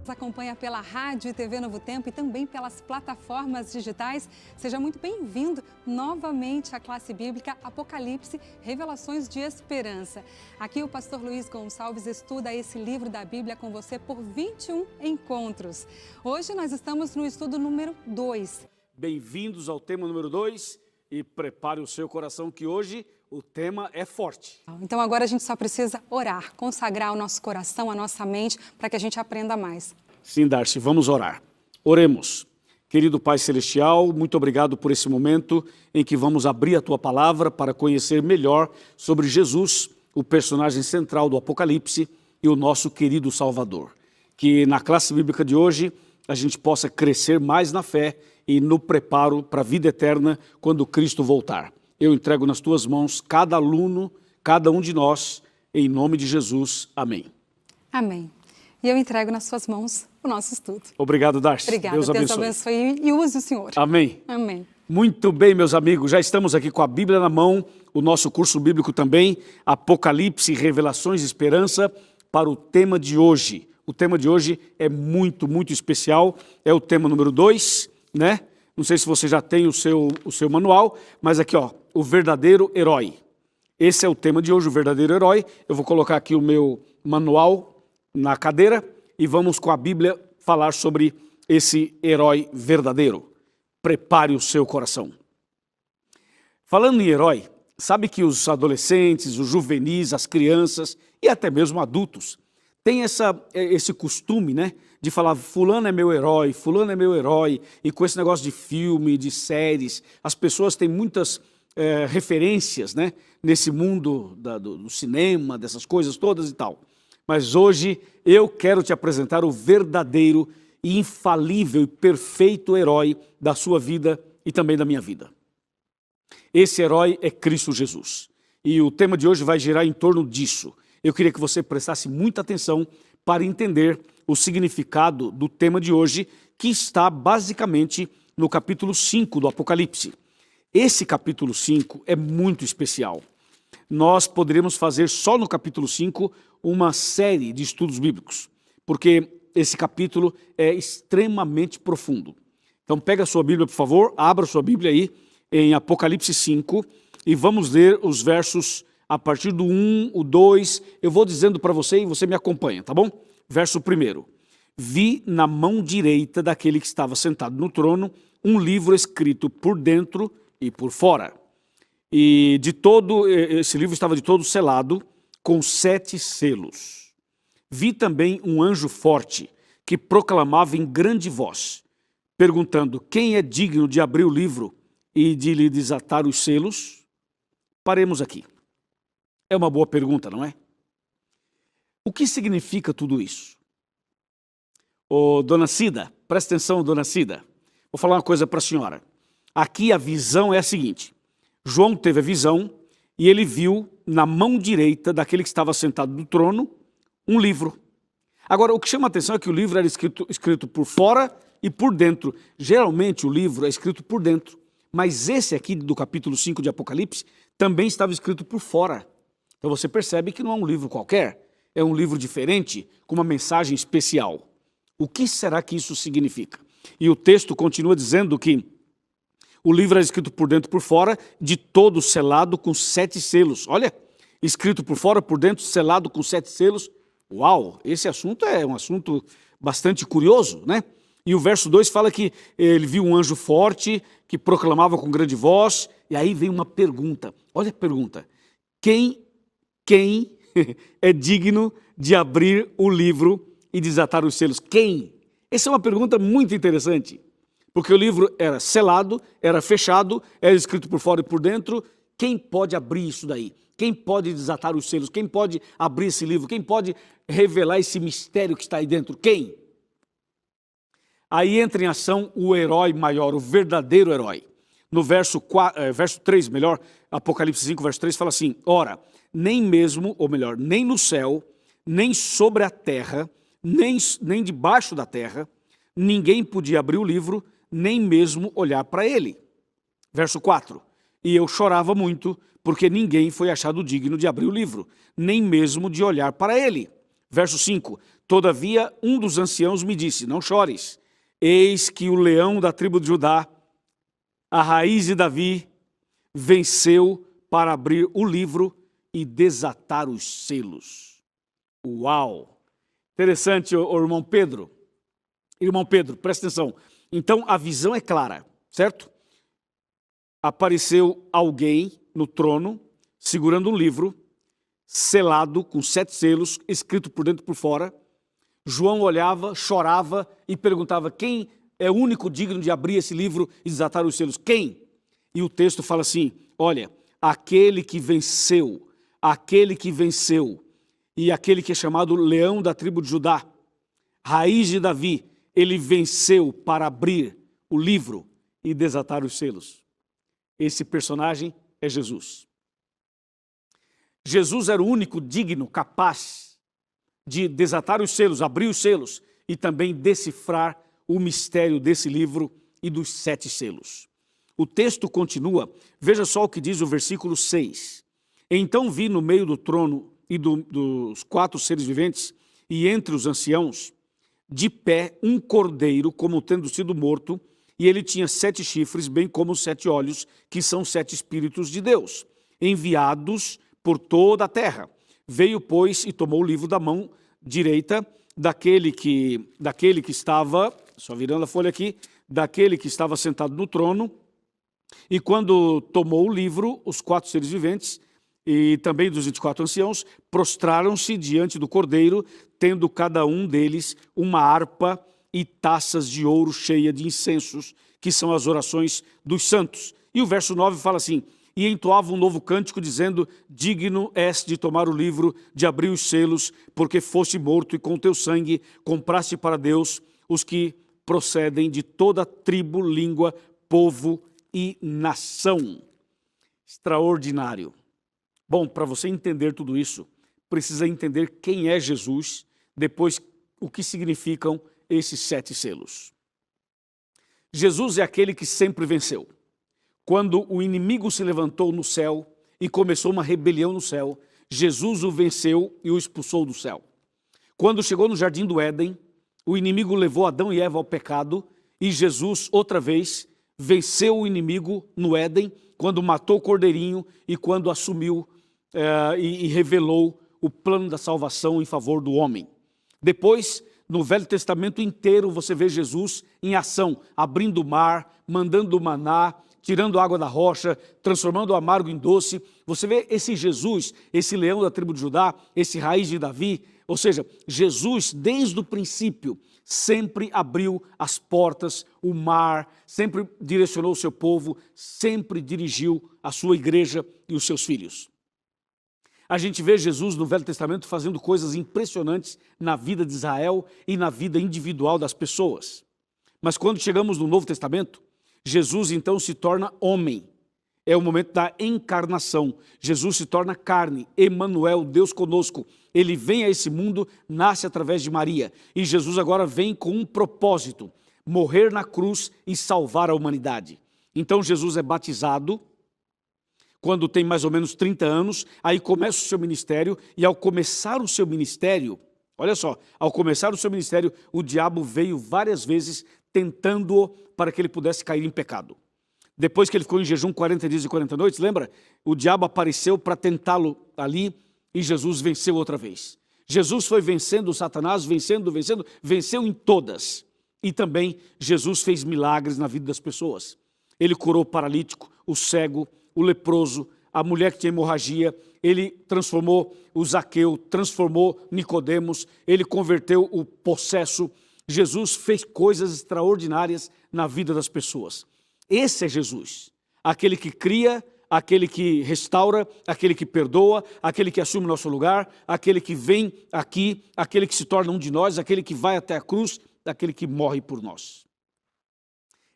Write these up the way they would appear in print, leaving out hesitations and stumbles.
Nos acompanha pela rádio e TV Novo Tempo e também pelas plataformas digitais. Seja muito bem-vindo novamente à classe bíblica Apocalipse, Revelações de Esperança. Aqui o pastor Luiz Gonçalves estuda esse livro da Bíblia com você por 21 encontros. Hoje nós estamos no estudo número 2. Bem-vindos ao tema número 2 e prepare o seu coração que hoje o tema é forte. Então agora a gente só precisa orar, consagrar o nosso coração, a nossa mente, para que a gente aprenda mais. Sim, Darcy, vamos orar. Oremos. Querido Pai Celestial, muito obrigado por esse momento em que vamos abrir a Tua Palavra para conhecer melhor sobre Jesus, o personagem central do Apocalipse e o nosso querido Salvador. Que na classe bíblica de hoje a gente possa crescer mais na fé e no preparo para a vida eterna quando Cristo voltar. Eu entrego nas Tuas mãos cada aluno, cada um de nós, em nome de Jesus. Amém. Amém. E eu entrego nas Suas mãos o nosso estudo. Obrigado, Darcy. Obrigada. Deus abençoe E use o Senhor. Amém. Amém. Muito bem, meus amigos, já estamos aqui com a Bíblia na mão, o nosso curso bíblico também, Apocalipse, Revelações e Esperança, para o tema de hoje. O tema de hoje é muito, muito especial, é o tema número 2, né? Não sei se você já tem o seu manual, mas aqui, ó, o verdadeiro herói. Esse é o tema de hoje, o verdadeiro herói. Eu vou colocar aqui o meu manual na cadeira e vamos com a Bíblia falar sobre esse herói verdadeiro. Prepare o seu coração. Falando em herói, sabe que os adolescentes, os juvenis, as crianças e até mesmo adultos têm esse costume, né, de falar fulano é meu herói, e com esse negócio de filme, de séries, as pessoas têm muitas referências, né, nesse mundo do cinema, dessas coisas todas e tal. Mas hoje eu quero te apresentar o verdadeiro e infalível e perfeito herói da sua vida e também da minha vida. Esse herói é Cristo Jesus. E o tema de hoje vai girar em torno disso. Eu queria que você prestasse muita atenção para entender o significado do tema de hoje, que está basicamente no capítulo 5 do Apocalipse. Esse capítulo 5 é muito especial. Nós poderíamos fazer só no capítulo 5 uma série de estudos bíblicos, porque esse capítulo é extremamente profundo. Então pega a sua Bíblia, por favor, abra a sua Bíblia aí em Apocalipse 5 e vamos ler os versos a partir do 1, o 2, eu vou dizendo para você e você me acompanha, tá bom? Verso 1. Vi na mão direita daquele que estava sentado no trono um livro escrito por dentro e por fora. E esse livro estava de todo selado com 7 selos. Vi também um anjo forte que proclamava em grande voz, perguntando: quem é digno de abrir o livro e de lhe desatar os selos? Paremos aqui. É uma boa pergunta, não é? O que significa tudo isso? Dona Cida, presta atenção, Dona Cida. Vou falar uma coisa para a senhora. Aqui a visão é a seguinte. João teve a visão e ele viu na mão direita daquele que estava sentado no trono um livro. Agora, o que chama a atenção é que o livro era escrito por fora e por dentro. Geralmente o livro é escrito por dentro, mas esse aqui do capítulo 5 de Apocalipse também estava escrito por fora. Então você percebe que não é um livro qualquer, é um livro diferente, com uma mensagem especial. O que será que isso significa? E o texto continua dizendo que o livro é escrito por dentro e por fora, de todo selado com 7 selos. Olha, escrito por fora, por dentro, selado com 7 selos. Uau, esse assunto é um assunto bastante curioso, né? E o verso 2 fala que ele viu um anjo forte que proclamava com grande voz, e aí vem uma pergunta. Olha a pergunta. Quem é digno de abrir o livro e desatar os selos? Quem? Essa é uma pergunta muito interessante, porque o livro era selado, era fechado, era escrito por fora e por dentro. Quem pode abrir isso daí? Quem pode desatar os selos? Quem pode abrir esse livro? Quem pode revelar esse mistério que está aí dentro? Quem? Aí entra em ação o herói maior, o verdadeiro herói. No verso 3, Apocalipse 5, verso 3, fala assim: ora, nem mesmo, ou melhor, nem no céu, nem sobre a terra, nem debaixo da terra, ninguém podia abrir o livro, nem mesmo olhar para ele. Verso 4, e eu chorava muito, porque ninguém foi achado digno de abrir o livro, nem mesmo de olhar para ele. Verso 5, todavia um dos anciãos me disse, não chores, eis que o leão da tribo de Judá, a raiz de Davi, venceu para abrir o livro e desatar os selos. Uau! Interessante, irmão Pedro. Irmão Pedro, presta atenção. Então a visão é clara, certo? Apareceu alguém no trono, segurando um livro, selado com 7 selos, escrito por dentro e por fora. João olhava, chorava e perguntava, quem é o único digno de abrir esse livro e desatar os selos? Quem? E o texto fala assim, olha, aquele que venceu, e aquele que é chamado leão da tribo de Judá, raiz de Davi, ele venceu para abrir o livro e desatar os selos. Esse personagem é Jesus. Jesus era o único digno, capaz de desatar os selos, abrir os selos e também decifrar o mistério desse livro e dos 7 selos. O texto continua, veja só o que diz o versículo 6. Então vi no meio do trono e dos 4 seres viventes e entre os anciãos, de pé um cordeiro como tendo sido morto, e ele tinha 7 chifres, bem como 7 olhos, que são 7 espíritos de Deus, enviados por toda a terra. Veio, pois, e tomou o livro da mão direita daquele que estava, só virando a folha aqui, daquele que estava sentado no trono, e quando tomou o livro, os 4 seres viventes, e também dos 24 anciãos, prostraram-se diante do cordeiro, tendo cada um deles uma harpa e taças de ouro cheia de incensos, que são as orações dos santos. E o verso 9 fala assim, e entoava um novo cântico, dizendo, digno és de tomar o livro, de abrir os selos, porque foste morto e com teu sangue compraste para Deus os que procedem de toda tribo, língua, povo e nação. Extraordinário. Bom, para você entender tudo isso, precisa entender quem é Jesus, depois o que significam esses 7 selos. Jesus é aquele que sempre venceu. Quando o inimigo se levantou no céu e começou uma rebelião no céu, Jesus o venceu e o expulsou do céu. Quando chegou no jardim do Éden, o inimigo levou Adão e Eva ao pecado e Jesus, outra vez, venceu o inimigo no Éden, quando matou o cordeirinho e quando assumiu e revelou o plano da salvação em favor do homem. Depois, no Velho Testamento inteiro, você vê Jesus em ação, abrindo o mar, mandando o maná, tirando água da rocha, transformando o amargo em doce. Você vê esse Jesus, esse leão da tribo de Judá, esse raiz de Davi, ou seja, Jesus, desde o princípio, sempre abriu as portas, o mar, sempre direcionou o seu povo, sempre dirigiu a sua igreja e os seus filhos. A gente vê Jesus no Velho Testamento fazendo coisas impressionantes na vida de Israel e na vida individual das pessoas. Mas quando chegamos no Novo Testamento, Jesus então se torna homem. É o momento da encarnação. Jesus se torna carne, Emanuel, Deus conosco. Ele vem a esse mundo, nasce através de Maria. E Jesus agora vem com um propósito, morrer na cruz e salvar a humanidade. Então Jesus é batizado quando tem mais ou menos 30 anos, aí começa o seu ministério, e ao começar o seu ministério, olha só, ao começar o seu ministério, o diabo veio várias vezes tentando-o para que ele pudesse cair em pecado. Depois que ele ficou em jejum 40 dias e 40 noites, lembra? O diabo apareceu para tentá-lo ali e Jesus venceu outra vez. Jesus foi vencendo Satanás, venceu em todas. E também Jesus fez milagres na vida das pessoas. Ele curou o paralítico, o cego, o leproso, a mulher que tinha hemorragia, ele transformou o Zaqueu, transformou Nicodemos, ele converteu o possesso. Jesus fez coisas extraordinárias na vida das pessoas. Esse é Jesus, aquele que cria, aquele que restaura, aquele que perdoa, aquele que assume o nosso lugar, aquele que vem aqui, aquele que se torna um de nós, aquele que vai até a cruz, aquele que morre por nós.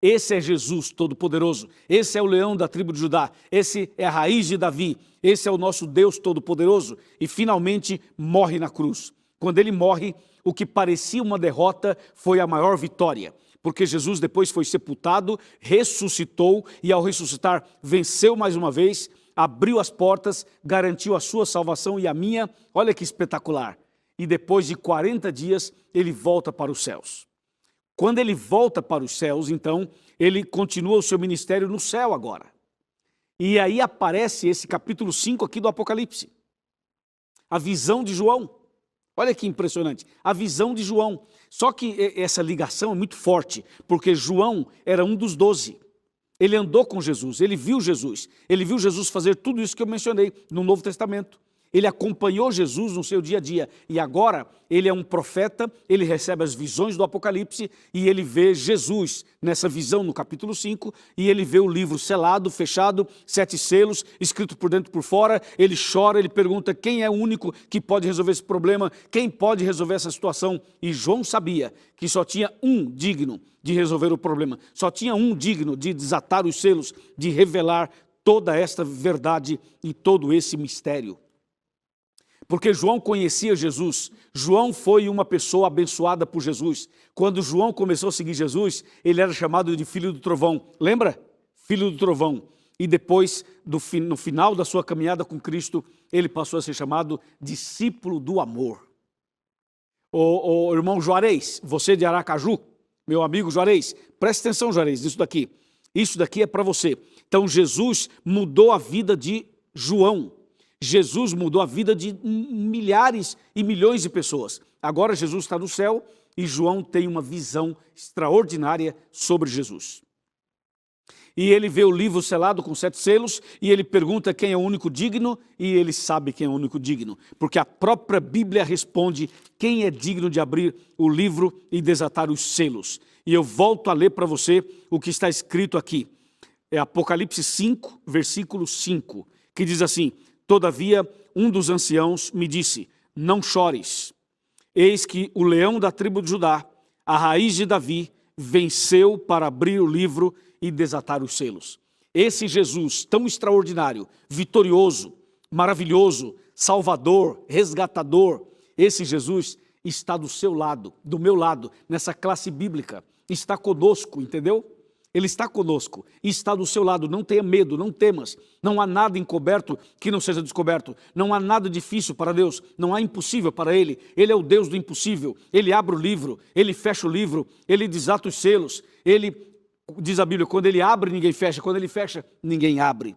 Esse é Jesus Todo-Poderoso, esse é o leão da tribo de Judá, esse é a raiz de Davi, esse é o nosso Deus Todo-Poderoso e finalmente morre na cruz. Quando ele morre, o que parecia uma derrota foi a maior vitória, porque Jesus depois foi sepultado, ressuscitou e ao ressuscitar venceu mais uma vez, abriu as portas, garantiu a sua salvação e a minha. Olha que espetacular, e depois de 40 dias ele volta para os céus. Quando ele volta para os céus, então, ele continua o seu ministério no céu agora. E aí aparece esse capítulo 5 aqui do Apocalipse. A visão de João. Olha que impressionante, a visão de João. Só que essa ligação é muito forte, porque João era um dos 12. Ele andou com Jesus, ele viu Jesus fazer tudo isso que eu mencionei no Novo Testamento. Ele acompanhou Jesus no seu dia a dia e agora ele é um profeta, ele recebe as visões do Apocalipse e ele vê Jesus nessa visão no capítulo 5 e ele vê o livro selado, fechado, 7 selos, escrito por dentro e por fora, ele chora, ele pergunta quem é o único que pode resolver esse problema, quem pode resolver essa situação. E João sabia que só tinha um digno de resolver o problema, só tinha um digno de desatar os selos, de revelar toda esta verdade e todo esse mistério. Porque João conhecia Jesus, João foi uma pessoa abençoada por Jesus. Quando João começou a seguir Jesus, ele era chamado de filho do trovão. Lembra? Filho do trovão. E depois, no final da sua caminhada com Cristo, ele passou a ser chamado discípulo do amor. O irmão Juarez, você de Aracaju, meu amigo Juarez, presta atenção, Juarez, nisso daqui. Isso daqui é para você. Então Jesus mudou a vida de João. Jesus mudou a vida de milhares e milhões de pessoas. Agora Jesus está no céu e João tem uma visão extraordinária sobre Jesus. E ele vê o livro selado com 7 selos e ele pergunta quem é o único digno e ele sabe quem é o único digno. Porque a própria Bíblia responde quem é digno de abrir o livro e desatar os selos. E eu volto a ler para você o que está escrito aqui. É Apocalipse 5, versículo 5, que diz assim: todavia, um dos anciãos me disse, não chores, eis que o leão da tribo de Judá, a raiz de Davi, venceu para abrir o livro e desatar os selos. Esse Jesus tão extraordinário, vitorioso, maravilhoso, salvador, resgatador, esse Jesus está do seu lado, do meu lado, nessa classe bíblica, está conosco, entendeu? Ele está conosco e está do seu lado, não tenha medo, não temas, não há nada encoberto que não seja descoberto, não há nada difícil para Deus, não há impossível para Ele, Ele é o Deus do impossível, Ele abre o livro, Ele fecha o livro, Ele desata os selos, Ele, diz a Bíblia, quando Ele abre ninguém fecha, quando Ele fecha ninguém abre.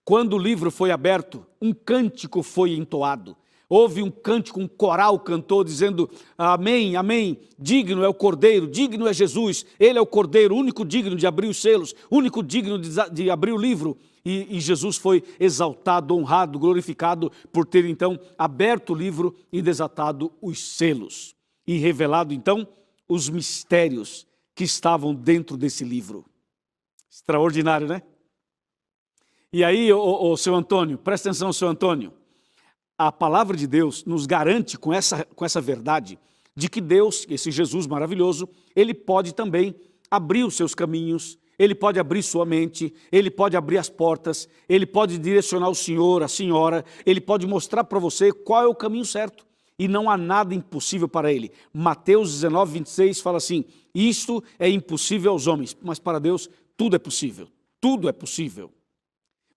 Quando o livro foi aberto, um cântico foi entoado. Houve um cântico, um coral cantou dizendo amém, amém, digno é o Cordeiro, digno é Jesus, Ele é o Cordeiro, único digno de abrir os selos, único digno de abrir o livro. E Jesus foi exaltado, honrado, glorificado por ter então aberto o livro e desatado os selos. E revelado então os mistérios que estavam dentro desse livro. Extraordinário, né? E aí, o seu Antônio, presta atenção, seu Antônio. A palavra de Deus nos garante com essa verdade de que Deus, esse Jesus maravilhoso, Ele pode também abrir os seus caminhos, Ele pode abrir sua mente, Ele pode abrir as portas, Ele pode direcionar o senhor, a senhora, Ele pode mostrar para você qual é o caminho certo. E não há nada impossível para Ele. Mateus 19, 26 fala assim, isto é impossível aos homens, mas para Deus tudo é possível, tudo é possível.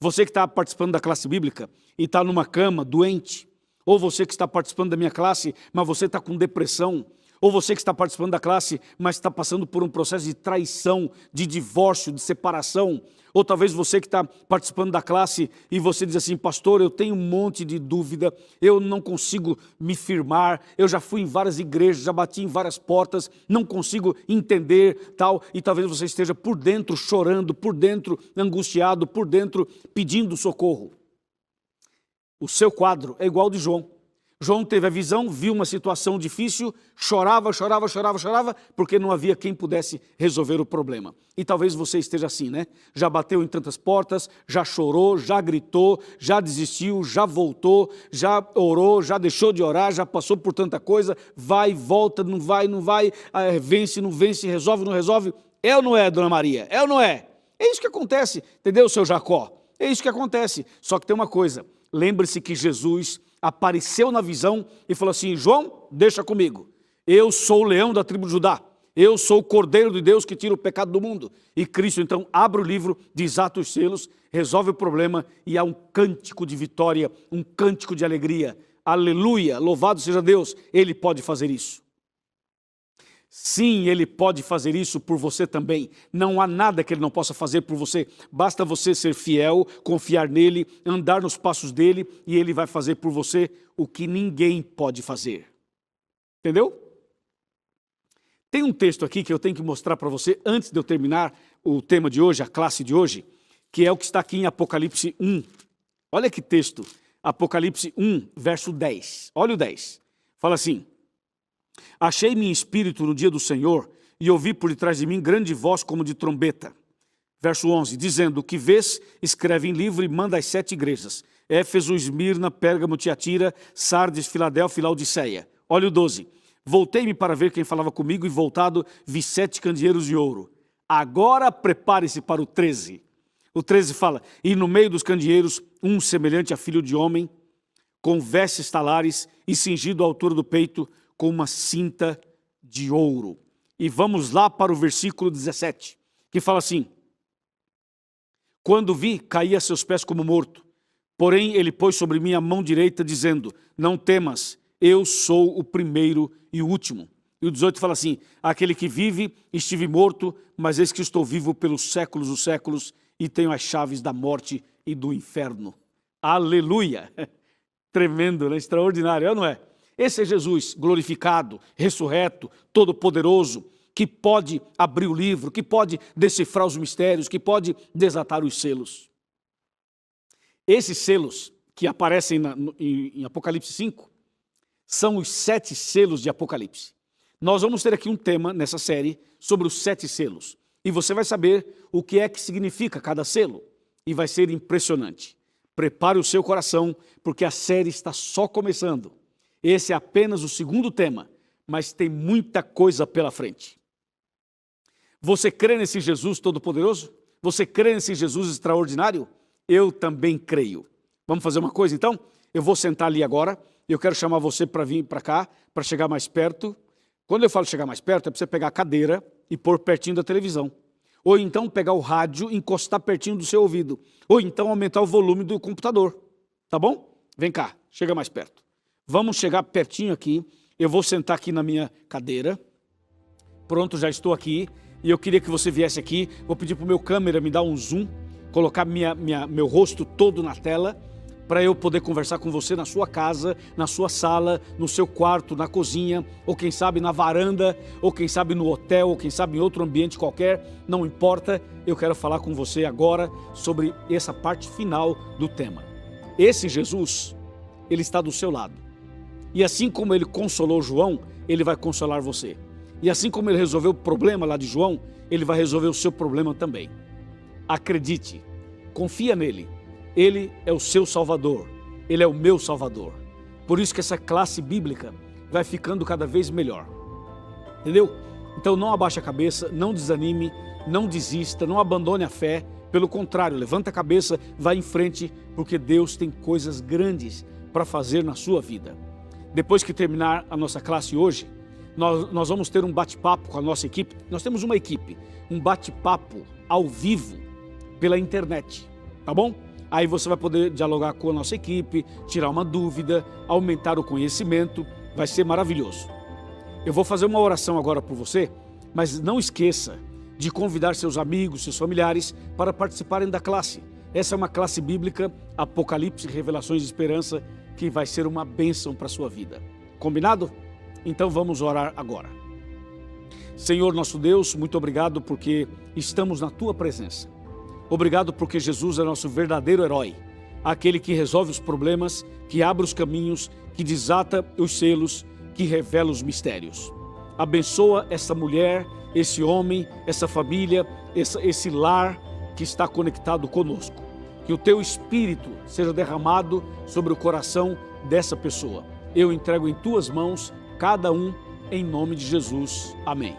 Você que está participando da classe bíblica e está numa cama, doente, ou você que está participando da minha classe, mas você está com depressão, ou você que está participando da classe, mas está passando por um processo de traição, de divórcio, de separação, ou talvez você que está participando da classe e você diz assim, pastor, eu tenho um monte de dúvida, eu não consigo me firmar, eu já fui em várias igrejas, já bati em várias portas, não consigo entender, tal, e talvez você esteja por dentro chorando, por dentro angustiado, por dentro pedindo socorro. O seu quadro é igual ao de João. João teve a visão, viu uma situação difícil, chorava, porque não havia quem pudesse resolver o problema. E talvez você esteja assim, né? Já bateu em tantas portas, já chorou, já gritou, já desistiu, já voltou, já orou, já deixou de orar, já passou por tanta coisa, vai, volta, não vai, vence, não vence, resolve, não resolve. É ou não é, dona Maria? É ou não é? É isso que acontece, entendeu, seu Jacó? É isso que acontece. Só que tem uma coisa, lembre-se que Jesus apareceu na visão e falou assim, João, deixa comigo, eu sou o leão da tribo de Judá, eu sou o Cordeiro de Deus que tira o pecado do mundo. E Cristo então abre o livro, desata os selos, resolve o problema e há um cântico de vitória, um cântico de alegria. Aleluia, louvado seja Deus, Ele pode fazer isso. Sim, Ele pode fazer isso por você também. Não há nada que Ele não possa fazer por você. Basta você ser fiel, confiar nele, andar nos passos dele e Ele vai fazer por você o que ninguém pode fazer. Entendeu? Tem um texto aqui que eu tenho que mostrar para você antes de eu terminar o tema de hoje, a classe de hoje, que é o que está aqui em Apocalipse 1. Olha que texto, Apocalipse 1, verso 10. Olha o 10. Fala assim: achei-me em espírito no dia do Senhor e ouvi por detrás de mim grande voz como de trombeta. Verso 11, dizendo: o que vês, escreve em livro e manda às 7 igrejas. Éfeso, Esmirna, Pérgamo, Tiatira, Sardes, Filadélfia e Laodiceia. Olha o 12. Voltei-me para ver quem falava comigo e voltado vi 7 candeeiros de ouro. Agora prepare-se para o 13. O 13 fala: e no meio dos candeeiros, um semelhante a filho de homem, com vestes talares e cingido à altura do peito, com uma cinta de ouro. E vamos lá para o versículo 17, que fala assim: quando vi, caí a seus pés como morto. Porém, ele pôs sobre mim a mão direita, dizendo: não temas, eu sou o primeiro e o último. E o 18 fala assim: aquele que vive, estive morto, mas eis que estou vivo pelos séculos dos séculos, e tenho as chaves da morte e do inferno. Aleluia! Tremendo, né? Extraordinário, não é? Esse é Jesus glorificado, ressurreto, todo-poderoso, que pode abrir o livro, que pode decifrar os mistérios, que pode desatar os selos. Esses selos que aparecem em Apocalipse 5 são os 7 selos de Apocalipse. Nós vamos ter aqui um tema nessa série sobre os 7 selos. E você vai saber o que é que significa cada selo. E vai ser impressionante. Prepare o seu coração, porque a série está só começando. Esse é apenas o segundo tema, mas tem muita coisa pela frente. Você crê nesse Jesus todo-poderoso? Você crê nesse Jesus extraordinário? Eu também creio. Vamos fazer uma coisa então? Eu vou sentar ali agora. Eu quero chamar você para vir para cá, para chegar mais perto. Quando eu falo chegar mais perto, é para você pegar a cadeira e pôr pertinho da televisão. Ou então pegar o rádio e encostar pertinho do seu ouvido. Ou então aumentar o volume do computador. Tá bom? Vem cá, chega mais perto. Vamos chegar pertinho aqui. Eu vou sentar aqui na minha cadeira. Pronto, já estou aqui. E eu queria que você viesse aqui. Vou pedir para o meu câmera me dar um zoom. Colocar meu rosto todo na tela. Para eu poder conversar com você na sua casa, na sua sala, no seu quarto, na cozinha, ou quem sabe na varanda, ou quem sabe no hotel, ou quem sabe em outro ambiente qualquer, não importa. Eu quero falar com você agora sobre essa parte final do tema. Esse Jesus, ele está do seu lado. E assim como ele consolou João, ele vai consolar você. E assim como ele resolveu o problema lá de João, ele vai resolver o seu problema também. Acredite, confia nele. Ele é o seu Salvador, Ele é o meu Salvador. Por isso que essa classe bíblica vai ficando cada vez melhor. Entendeu? Então não abaixe a cabeça, não desanime, não desista, não abandone a fé. Pelo contrário, levanta a cabeça, vá em frente, porque Deus tem coisas grandes para fazer na sua vida. Depois que terminar a nossa classe hoje, nós vamos ter um bate-papo com a nossa equipe. Nós temos uma equipe, um bate-papo ao vivo pela internet, tá bom? Aí você vai poder dialogar com a nossa equipe, tirar uma dúvida, aumentar o conhecimento, vai ser maravilhoso. Eu vou fazer uma oração agora por você, mas não esqueça de convidar seus amigos, seus familiares para participarem da classe. Essa é uma classe bíblica, Apocalipse, Revelações e Esperança, que vai ser uma bênção para a sua vida. Combinado? Então vamos orar agora. Senhor nosso Deus, muito obrigado porque estamos na Tua presença. Obrigado porque Jesus é nosso verdadeiro herói, aquele que resolve os problemas, que abre os caminhos, que desata os selos, que revela os mistérios. Abençoa essa mulher, esse homem, essa família, esse lar que está conectado conosco. Que o Teu Espírito seja derramado sobre o coração dessa pessoa. Eu entrego em Tuas mãos cada um, em nome de Jesus. Amém.